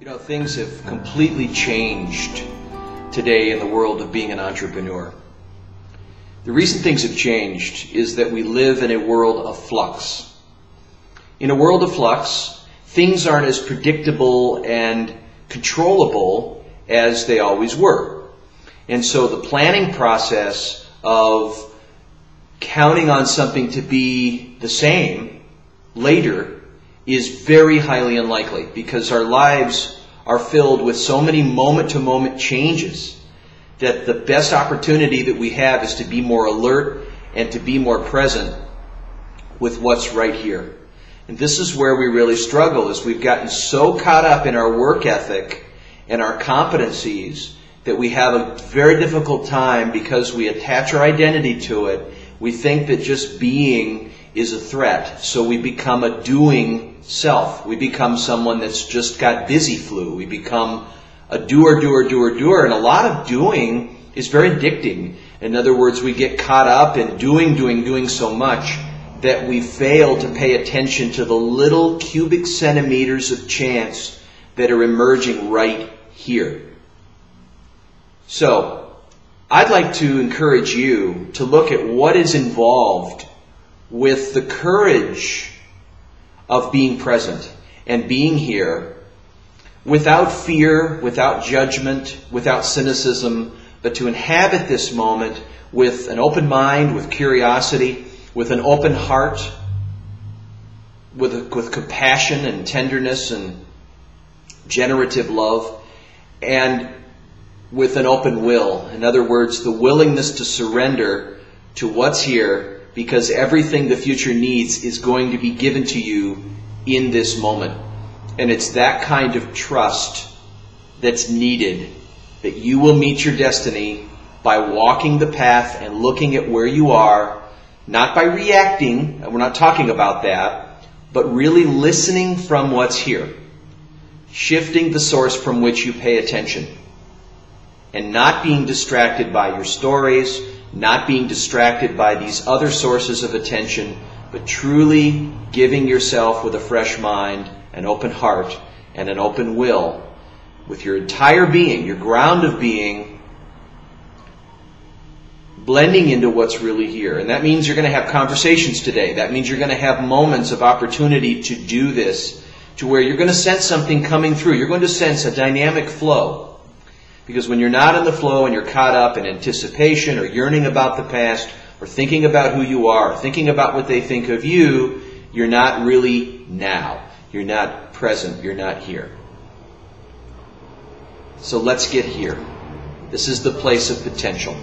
You know, things have completely changed today in the world of being an entrepreneur. The reason things have changed is that we live in a world of flux. In a world of flux, things aren't as predictable and controllable as they always were. And so the planning process of counting on something to be the same later is very highly unlikely, because our lives are filled with so many moment-to-moment changes that the best opportunity that we have is to be more alert and to be more present with what's right here. And this is where we really struggle, is we've gotten so caught up in our work ethic and our competencies that we have a very difficult time, because we attach our identity to it. We think that just being is a threat. So we become a doing self. We become someone that's just got busy flu. We become a doer. And a lot of doing is very addicting. In other words, we get caught up in doing so much that we fail to pay attention to the little cubic centimeters of chance that are emerging right here. So, I'd like to encourage you to look at what is involved with the courage of being present and being here without fear, without judgment, without cynicism, but to inhabit this moment with an open mind, with curiosity, with an open heart, with compassion and tenderness and generative love, and with an open will. In other words, the willingness to surrender to what's here, because everything the future needs is going to be given to you in this moment. And it's that kind of trust that's needed, that you will meet your destiny by walking the path and looking at where you are, not by reacting, and we're not talking about that, but really listening from what's here, shifting the source from which you pay attention, and not being distracted by your stories, not being distracted by these other sources of attention, but truly giving yourself with a fresh mind, an open heart, and an open will, with your entire being, your ground of being, blending into what's really here. And that means you're going to have conversations today. That means you're going to have moments of opportunity to do this, to where you're going to sense something coming through. You're going to sense a dynamic flow. Because when you're not in the flow and you're caught up in anticipation or yearning about the past or thinking about who you are, or thinking about what they think of you, you're not really now. You're not present. You're not here. So let's get here. This is the place of potential.